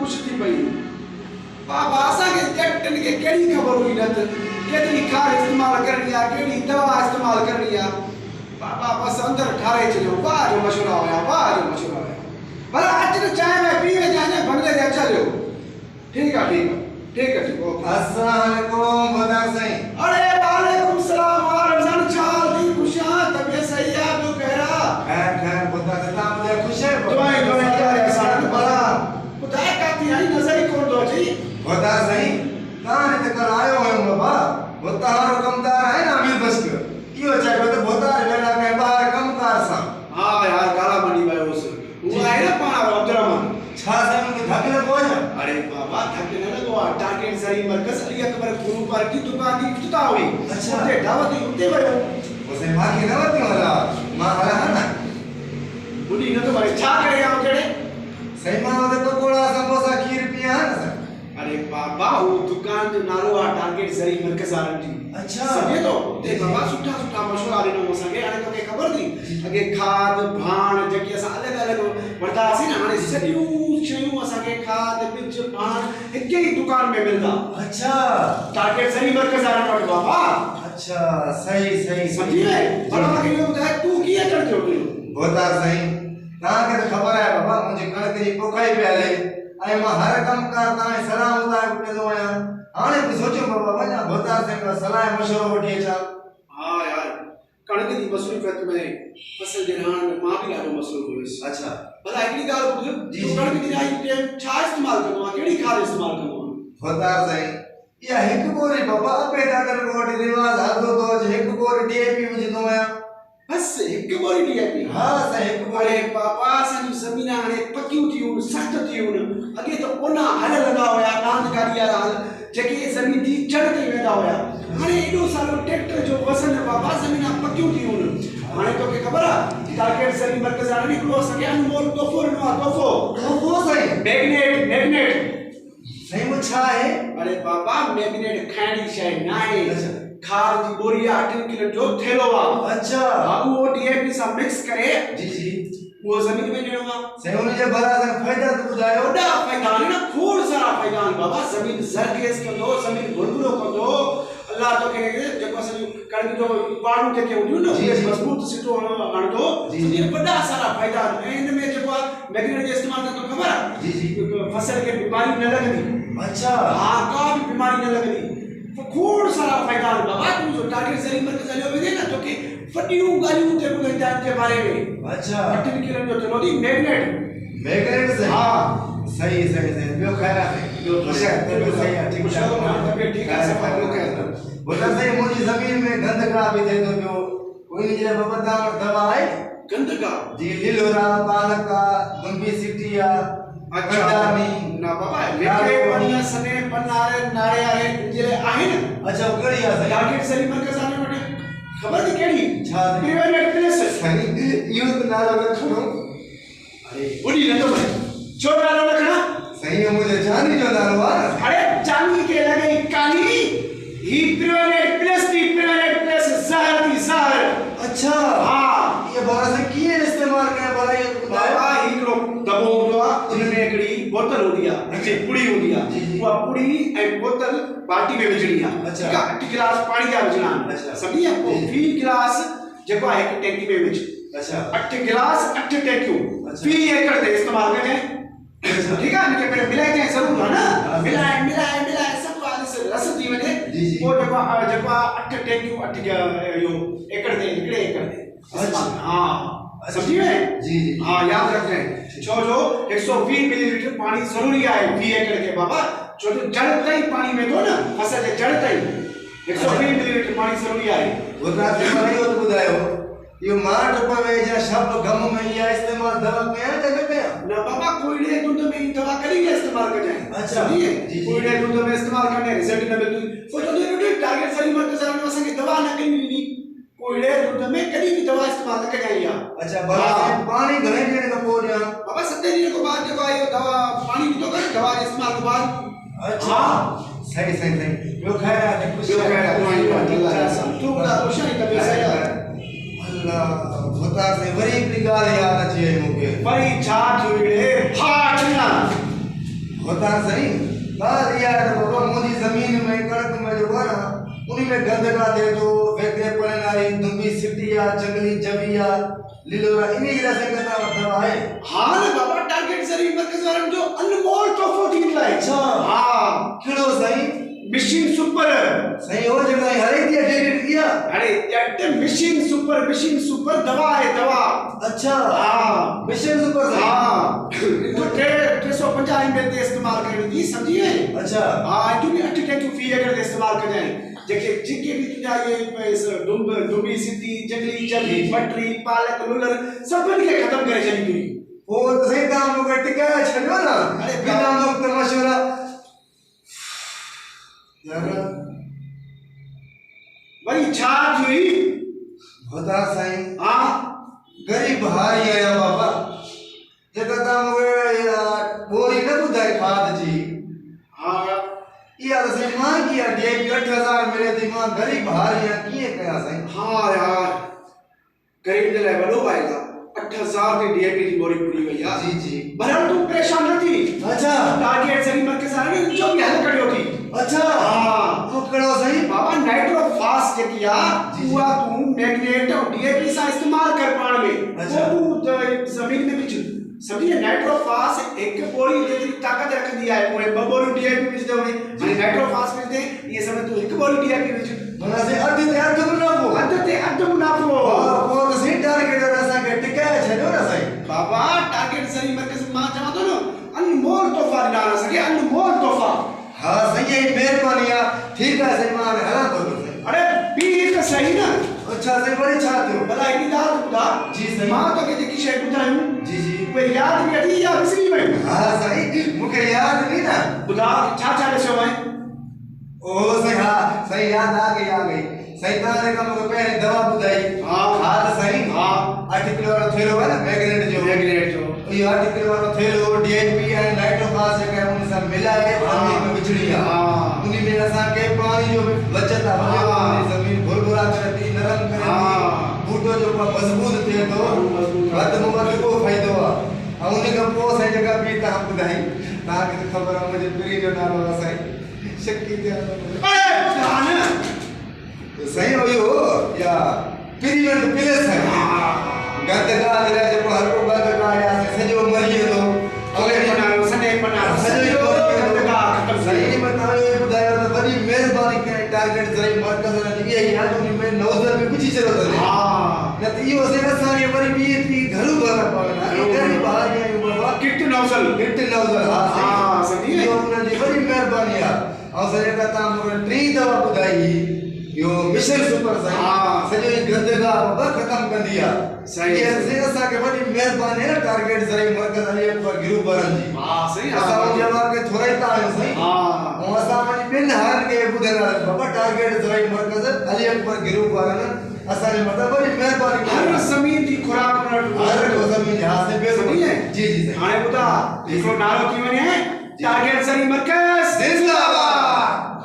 कुछ थी पई बाबा असांखे ॼटनि खे कहिड़ी ख़बर हुई न त केतिरी खाद इस्तेमालु करणी आहे कहिड़ी दवा इस्तेमालु करणी आहे बाबा बसि अंदरि ठारे छॾियो वाह जो मशवरा हुया वाह जो मशवरा हुया भला अच न चांहि में पी वञे अञा बंगले ते अचो ठीक है अस्सलाम वालेकुम बता सही अरे वालेकुम सलाम और रमजान चाल दी खुशियां तबीयत सही है तो कह रहा खैर बता देता मुझे खुश है दुआएं क्या है साथ बड़ा खुदा कहती है नजर ही कौन दो जी बता सही कहां ने कल आयो है बाबा वो तारो कमदार है ना अमीर बस यो चाहे तो बोता वेला के बाहर कमकार सा हां यार काला बनी भाई उस वो है ना पाना अब्दुर्रहमान छा समय के धक लगो है अरे बाबा धक न लगो टारगेट सरी मरकज अली अकबर गुरु पर की दुकान की इफ्तिताह हुई अच्छा ते दावत उते भयो उसे मां की दावत वाला मां हला है ना बुनी न तो मारे छा करे आओ केड़े सही मां तो पकोड़ा समोसा खीर पिया है अरे बाबा वो दुकान जो नालो आ टारगेट सरी मरकज आरंटी अच्छा समझे तो ते बाबा सुठा सुठा मशवरा ॾिनो असांखे हाणे तोखे ख़बर थी अॻे खाद भाण जेकी असां अलॻि अलॻि वठंदा हुआसीं न हाणे सॼियूं शयूं असांखे खाद बीज भाण हिकु ई दुकान में मिलंदा अच्छा टारगेट सही मर्कज़ वारनि वटि बाबा अच्छा सही सही समझी वए पर मूंखे इहो ॿुधाए तूं कीअं चढ़ थियो बोता सही तव्हांखे त ख़बर आहे बाबा मुंहिंजी कणक जी पोखाई पिया हले ऐं मां हर कमु कार तव्हांजे सलाह मुताबिक़ कंदो आहियां हाणे बि सोचियो बाबा वञा बोता सिंह खां सलाह मशवरो वठी अचां हा यार कणक जी मसरूफ़ियत में फसल जे रहण में मां बि ॾाढो मसरूफ़ हुयुसि अच्छा भला हिकिड़ी ॻाल्हि ॿुध जी कणक जी राई टाइम छा इस्तेमालु कंदो आहे कहिड़ी खाद इस्तेमालु कंदो आहे बोता साईं इहा हिकु बोरी बाबा अपे दादर वटि रिवाज हलंदो थो अचे हिकु बोरी डीएपी विझंदो आहियां बस हिकु बोरी डीएपी हा साईं हिकु बोरी बाबा असांजी ज़मीन हाणे पकियूं थियूं सख़्त थियूं अॻे त ओना हल लॻा हुया नांदकारी वारा हल जेके ज़मीन जी जड़ ते वेंदा हुया हाणे एॾो सारो ट्रैक्टर जो वज़न बाबा ज़मीन पकियूं थियूं हाणे तोखे ख़बर आहे टारगेट सरी मर्कज़ वारनि हिकिड़ो असांखे अनमोल तोहफ़ो ॾिनो आहे तोहफ़ो साईं मैग्नेट साईं वो छा आहे अरे बाबा मैग्नेट खाइण जी शइ न आहे खाद जी बोरी 8 किलो जो थैलो आहे अच्छा हा वो डीएपी सां मिक्स करे जी जी वो जमीन में ॾिनो आहे साईं उन जे भला सां फ़ाइदा त ॿुधायो ॾा फ़ाइदा आहिनि न खोड़ सारा फ़ाइदा आहिनि बाबा ज़मीन ज़रखेज़ कंदो ज़मीन भुरभुरो कंदो अल्लाह तोखे जेको असांजो कणक जो पाणू जेके हूंदियूं न मज़बूत सिटो आणंदो ये वॾा सारा फ़ाइदा आहिनि ऐं इन में जेको आहे मैग्नेट जो इस्तेमाल कंदो ख़बर आहे जी जी फसल खे बीमारी न लॻंदी अच्छा हा का बि बीमारी न लॻंदी खोड़ सारा फ़ाइदा आहिनि बाबा तूं जो टारगेट सरी मर्कज़ हलियो वेंदे न तोखे वॾियूं ॻाल्हियूं ते ॿुधाईंदा आहिनि जे बारे में अच्छा 8 किलो जो थैलो दी मैग्नेट से हा सही सही सही ॿियो ख़ैर आहे ॿियो सही आहे ठीक आहे ठीक आहे सब ॿियो ख़ैर बोला सही मुंहिंजी ज़मीन में गंदगा बि थिए थो पियो कोई जे बाबा तव्हां दवा आहे गंदगा जी लीलोरा पालका दुंबी सिटी आहे अच्छा ना बाबा लेके बढ़िया सने पन्नारे नारे आए जे आहे न अच्छा कड़ी आहे टारगेट सरी मर्कज़ आने वटे खबर थी केड़ी छा प्रिवेंट प्लेस सही यो तो नालो रखणो अरे बुढ़ी न तो भाई छो नालो रखना सही है मुझे जानी जो नालो आहे अरे जानी के लगे काली ही प्रिवेंट प्लेस जहर थी जहर अच्छा हां ये बात से किए इस्तेमाल करे भला ये बाबा हिकड़ो दबो हुंदो आहे जिनमें एकड़ी बोतल होती है नीचे पुड़ी होती है वो पुड़ी ए बोतल बाल्टी में विझणी है अच्छा 8 गिलास पानी जा विझणा अच्छा सभी है वो 20 गिलास जेको है एक टैंकी में विझ अच्छा 8 गिलास 8 टैंकियूं 20 एकड़ ते इस्तेमाल कजे ठीक है इनके पहले मिलाए जाए जरूर है ना मिलाए सब रस दी वने वो जेको 8 टैंकियूं 8 यो एकड़ ते निकले एकड़ ते अच्छा हां समझी में जी जी हां याद रखें छो जो 120 मिलीलीटर पानी जरूरी है 20 एकड़ के बाबा जो जड़ ताई पानी में तो ना फसल के जड़ ताई 120 मिलीलीटर पानी जरूरी है वो रात में भाई तो बुधायो यो मार टपवे जा शब्द गम में या इस्तेमाल दवा कया जगह पे ना बाबा कोईड़े दूध में दवा करी के इस्तेमाल कर जाए अच्छा जी कोईड़े दूध में इस्तेमाल करने रिजल्ट न मिलती वो जो टारगेट सरी मर्कज़ वारनि असांखे दवा न करी कोईड़े दूध में कभी भी दवा इस्तेमाल न कजाई अच्छा भला पानी घणे देर का पो दिया बाबा 7 दिन को बाद जब आयो दवा पानी भी तो कर दवा इस्तेमाल के बाद अच्छा सही यो खैर है कुछ यो खैर तुम्हारी तू बता रोशनी कभी सही है अल्लाह बता से बड़ी गाल याद अची मुके बड़ी छा थी रे फाट ना बता सही बात यह है तो बाबा मोदी जमीन में कड़क में जो बना उन्हीं में गंदगा दे दो वेगरे पड़नारी दुम्बी सिटिया जंगली जबिया लिलोरा इन्हीं गिला से कथा दवा है। हाँ ना बाबा टारगेट जरी मरकज वारन जो अनमोल तोहफो थी लाए। अच्छा हाँ किलो सही मशीन सुपर सही हो जगह हरे दिया डेबिट किया। अरे यार मशीन सुपर दवा है दवा। अच्छा हाँ मिशन सुपर सही। हाँ तो 350 में ते इस्तेमाल करनी थी समझिए। अच्छा हाँ क्योंकि 8 फी अगर इस्तेमाल कर जाए जेके भी तुझा ये दुम्बी सिद्धि जंगली जबी मटरी पालक लुलर सभिनि खे खत्म करे छॾी हुई। वो तो सही काम लोग टिका छड़ो ना। अरे बिना लोग तमाशा यार वही छा हुई बता सही। हाँ गरीब भाई है बाबा जगह काम यार बोरी न बुधाई खाद जी। हाँ यार सही मां की डेढ़ 8000 मिले थी मां गरीब भाई है किए कया सही। हाँ यार गरीब दे लाइ वॾो पाएगा 8000 के डीएपी की बोरी पूरी हुई यार। जी जी भरण तू परेशान न थी। अच्छा टारगेट सही मरकज वारन जो भी हल करियो थी। अच्छा हाँ तो करो सही बाबा नाइट्रोफास जेकी आ उहा तू मैग्नेट और डीएपी सा इस्तेमाल कर पाण में। अच्छा। वो तू जमीन में बिच समझिए नाइट्रोफास एक बोरी जेतरी ताकत रखदी है पूरे ब बोरी डीएपी बिच दे माने नाइट्रोफास बिच दे ये समय तू एक बोरी डीएपी बिच बना से अद्ध मुनाफो। वो तो सही टारगेट रसा के टिका छड़ो ना सही। बाबा टारगेट सही मरकज मां चवा तो न अनमोल तोहफा ॾिना न सके अनमोल तोहफा। हाँ सही है मेहरबानी है ठीक है सही मां हला तो सही। अरे भी तो सही ना। अच्छा सही बड़ी छाते हो भला इनी दाल बुधा जी सही मां तो के जेकी शय बुधायूं जी जी वे याद भी अथी या विसरी वई। हाँ सही मुझे याद नहीं ना। बुधा छा छा ॾिसो वई। ओ सही हाँ सही याद आ गई सही ताने का मुझे पहले दवा बुधाई। हाँ खाद सही। हाँ 8 किलो वाला थैलो है ना मैग्नेट जो ये 8 किलो वाला थैलो डीएपी एंड नाइट्रोफास है उन सब मिला के जमीन में बिछड़ी है। हाँ उन्हीं में असा के पानी जो बचत है हाँ। जमीन भुरभुरा करती नरम करती हाँ। बूटो जो मजबूत थे तो वत मुमत को फायदो है उन्हीं का पो सही जगह भी ता बुधाई ताकि खबर है मुझे प्री जो नालो सही शक्ति दे। अरे जान सही हो यो या पीरियड प्लेस है गंदगा दिला जो हर को गंदगा या सजो मरिए तो अगले बनायो सने बनायो सजो गंदगा खत्म सही बताओ ये बुधायो तो बड़ी मेहरबानी करे टारगेट जरी मरकज ने ये याद उन्हीं में नौजर में कुछ जरूरत है। हाँ न तो यो से सारी बड़ी बीत की घरू भरा पाना इधर ही बाहर नहीं आयो बाबा किट नौजल हाँ सही यो उन्हें बड़ी मेहरबानी है और सही का काम लोग ट्री दवा बुधाई यो मिशन सुपर सही। हाँ सजो ये गंदगा बाबा खत्म कर दिया सही। ये से ऐसा के बड़ी मेहरबानी है टारगेट जरी मरकज अली पर गिरू बरन जी। हाँ सही ऐसा हो जवाब के थोड़ा ही तायो सही। हाँ वो ऐसा मनी बिन हार के बुधना बाबा टारगेट जरी मरकज अली पर गिरू बरन ऐसा ने मतलब बड़ी मेहरबानी हर जमीन की खुराक हर को जमीन यहाँ से बेस सही है। जी जी सही। हाणे बुधा हिकिड़ो नालो थी वञे टारगेट सही मरकज जिंदाबाद।